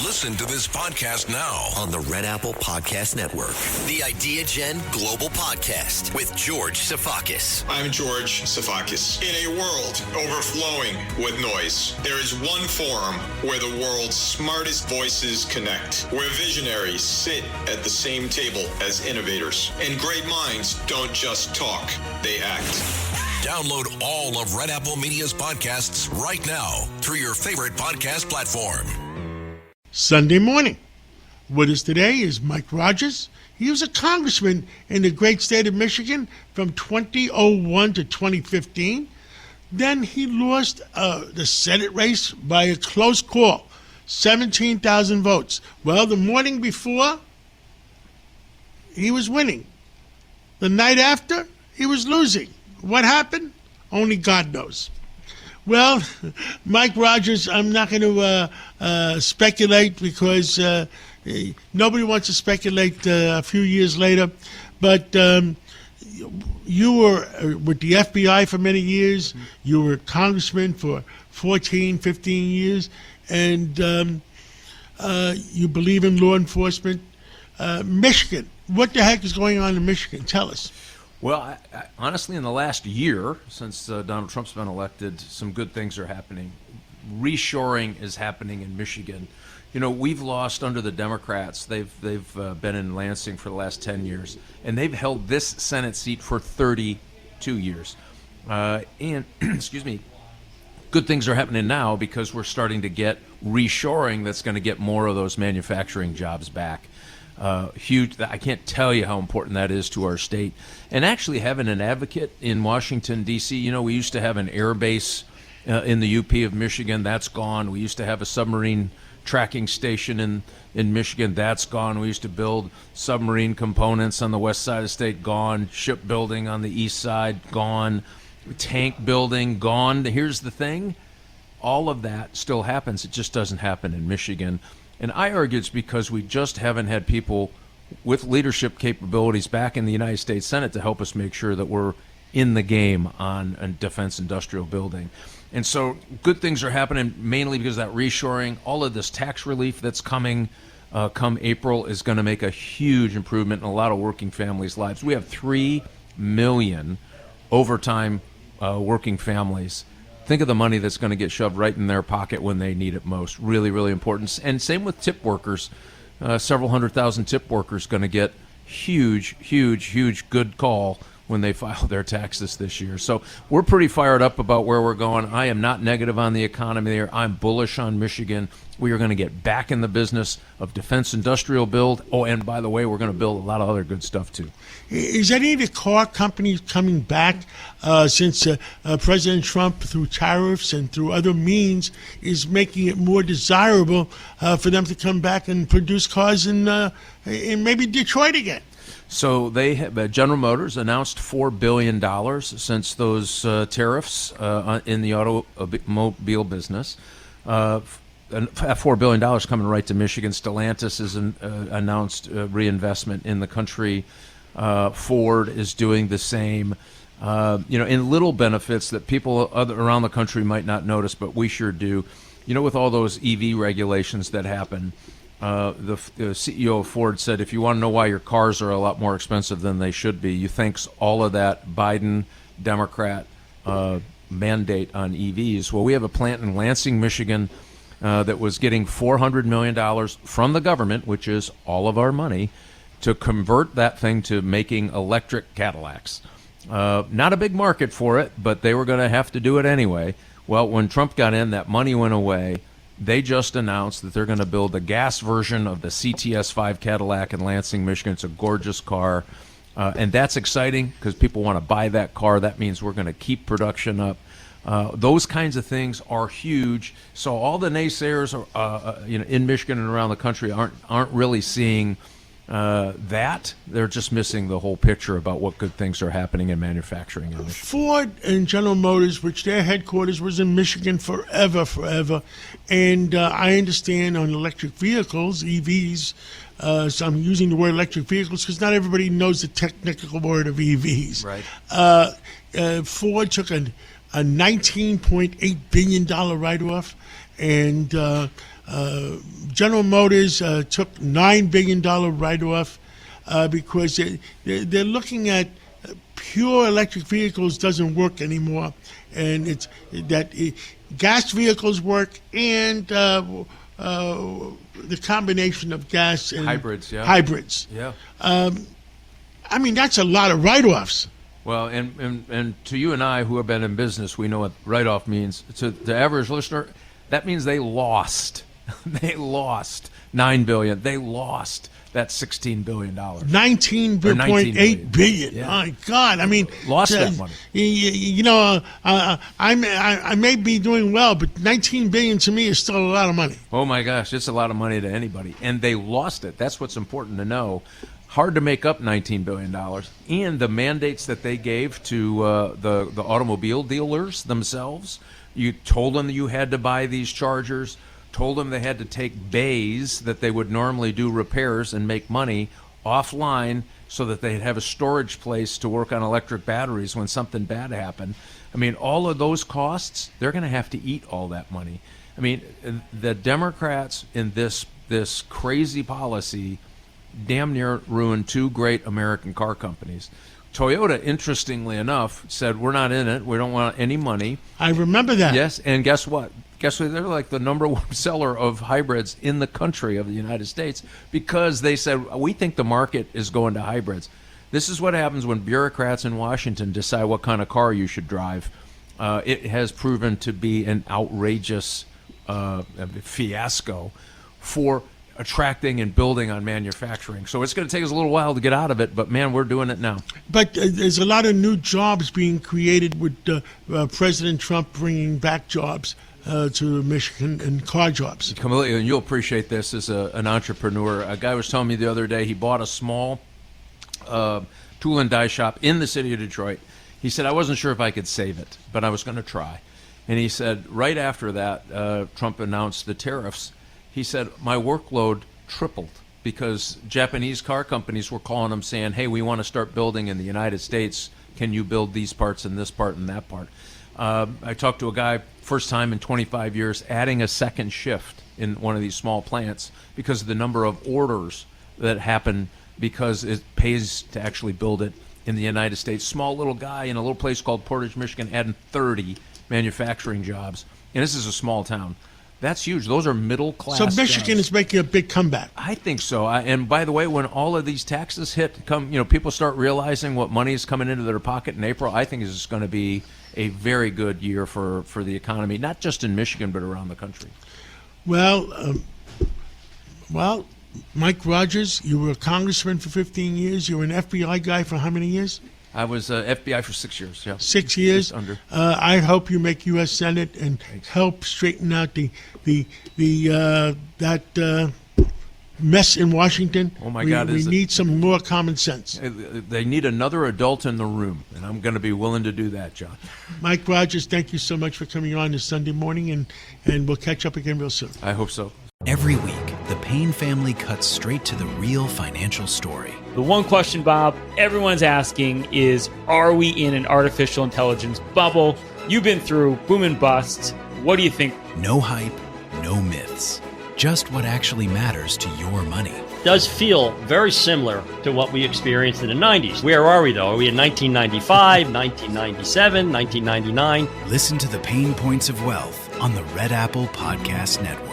Listen to this podcast now on the Red Apple Podcast Network. The Idea Gen Global Podcast with George Sifakis. I'm George Sifakis. In a world overflowing with noise, there is one forum where the world's smartest voices connect, where visionaries sit at the same table as innovators, and great minds don't just talk, they act. Download all of Red Apple Media's podcasts right now through your favorite podcast platform. Sunday morning. With us today is Mike Rogers. He was a congressman in the great state of Michigan from 2001 to 2015. Then he lost the Senate race by a close call, 17,000 votes. Well, the morning before, he was winning. The night after, he was losing. What happened? Only God knows. Well, Mike Rogers, I'm not going to speculate because nobody wants to speculate a few years later. But you were with the FBI for many years. You were a congressman for 14, 15 years. And you believe in law enforcement. Michigan, what the heck is going on in Michigan? Tell us. Well, I, honestly, in the last year, since Donald Trump's been elected, some good things are happening. Reshoring is happening in Michigan. You know, we've lost under the Democrats. They've been in Lansing for the last 10 years, and they've held this Senate seat for 32 years. And, excuse me, good things are happening now because we're starting to get reshoring that's going to get more of those manufacturing jobs back. Huge. I can't tell you how important that is to our state. And actually having an advocate in Washington, D.C., you know, we used to have an air base in the UP of Michigan. That's gone. We used to have a submarine tracking station in Michigan. That's gone. We used to build submarine components on the west side of the state. Gone. Shipbuilding on the east side. Gone. Tank building. Gone. Here's the thing. All of that still happens. It just doesn't happen in Michigan. And I argue it's because we just haven't had people with leadership capabilities back in the United States Senate to help us make sure that we're in the game on defense industrial building. And so good things are happening mainly because of that reshoring. All of this tax relief that's coming come April is going to make a huge improvement in a lot of working families' lives. We have 3 million overtime working families. Think of the money that's going to get shoved right in their pocket when they need it most. Really, really important. And same with tip workers. Several 100,000 tip workers going to get huge good call when they file their taxes this year. So we're pretty fired up about where we're going. I am not negative on the economy there. I'm bullish on Michigan. We are going to get back in the business of defense industrial build. Oh, and by the way, we're going to build a lot of other good stuff too. Is any of the car companies coming back since President Trump, through tariffs and through other means, is making it more desirable for them to come back and produce cars in maybe Detroit again? So they have, General Motors announced $4 billion since those tariffs in the automobile business. $4 billion coming right to Michigan. Stellantis has announced reinvestment in the country. Ford is doing the same. In little benefits that people around the country might not notice, but we sure do. You know, with all those EV regulations that happen, the CEO of Ford said, if you want to know why your cars are a lot more expensive than they should be, you thanks all of that Biden Democrat mandate on EVs. Well, we have a plant in Lansing, Michigan, that was getting $400 million from the government, which is all of our money, to convert that thing to making electric Cadillacs. Not a big market for it, but they were going to have to do it anyway. Well, when Trump got in, that money went away. They just announced that they're going to build a gas version of the CTS-5 Cadillac in Lansing, Michigan. It's a gorgeous car, and that's exciting because people want to buy that car. That means we're going to keep production up. Those kinds of things are huge. So all the naysayers, in Michigan and around the country aren't really seeing that. They're just missing the whole picture about what good things are happening in manufacturing in Michigan. Ford and General Motors, which their headquarters was in Michigan forever. And I understand on electric vehicles, EVs, so I'm using the word electric vehicles because not everybody knows the technical word of EVs. Right. Ford took a $19.8 billion write-off, and General Motors took $9 billion write-off because they're looking at pure electric vehicles doesn't work anymore, and it's that gas vehicles work and the combination of gas and hybrids. Yeah. Hybrids. Yeah. I mean, that's a lot of write-offs. Well, and to you and I who have been in business, we know what write-off means. To the average listener, that means they lost. They lost $9 billion. They lost that $16 billion. $19.8 billion. Yeah. My God! I mean, lost that money. You know, I may be doing well, but $19 billion to me is still a lot of money. Oh my gosh, it's a lot of money to anybody, and they lost it. That's what's important to know. Hard to make up $19 billion, and the mandates that they gave to the automobile dealers themselves. You told them that you had to buy these chargers. Told them they had to take bays that they would normally do repairs and make money offline so that they'd have a storage place to work on electric batteries when something bad happened. I mean, all of those costs, they're going to have to eat all that money. I mean, the Democrats in this crazy policy damn near ruined two great American car companies. Toyota, interestingly enough, said, we're not in it. We don't want any money. I remember that. Yes, and guess what? Guess what? They're like the number one seller of hybrids in the country of the United States because they said, we think the market is going to hybrids. This is what happens when bureaucrats in Washington decide what kind of car you should drive. It has proven to be an outrageous fiasco for attracting and building on manufacturing. So it's going to take us a little while to get out of it, but man, we're doing it now. But there's a lot of new jobs being created with President Trump bringing back jobs to Michigan and car jobs. Completely, and you'll appreciate this as an entrepreneur. A guy was telling me the other day he bought a small tool and die shop in the city of Detroit. He said, I wasn't sure if I could save it, but I was going to try. And he said, right after that, Trump announced the tariffs. He said, my workload tripled because Japanese car companies were calling him saying, hey, we want to start building in the United States. Can you build these parts and this part and that part? I talked to a guy, first time in 25 years, adding a second shift in one of these small plants because of the number of orders that happen because it pays to actually build it in the United States. Small little guy in a little place called Portage, Michigan, adding 30 manufacturing jobs. And this is a small town. That's huge. Those are middle class. So Michigan jobs. is making a big comeback. I think so. And by the way, when all of these taxes people start realizing what money is coming into their pocket in April. I think it's going to be a very good year for the economy, not just in Michigan but around the country. Well, Mike Rogers, you were a congressman for 15 years. You were an FBI guy for how many years? I was FBI for 6 years. Yeah, 6 years. Just under. I hope you make U.S. Senate and help straighten out that mess in Washington. Oh my God! We need some more common sense. They need another adult in the room, and I'm going to be willing to do that, John. Mike Rogers, thank you so much for coming on this Sunday morning, and we'll catch up again real soon. I hope so. Every week, the Payne family cuts straight to the real financial story. The one question, Bob, everyone's asking is, are we in an artificial intelligence bubble? You've been through boom and busts. What do you think? No hype, no myths. Just what actually matters to your money. Does feel very similar to what we experienced in the 90s. Where are we, though? Are we in 1995, 1997, 1999? Listen to the Pain Points of Wealth on the Red Apple Podcast Network.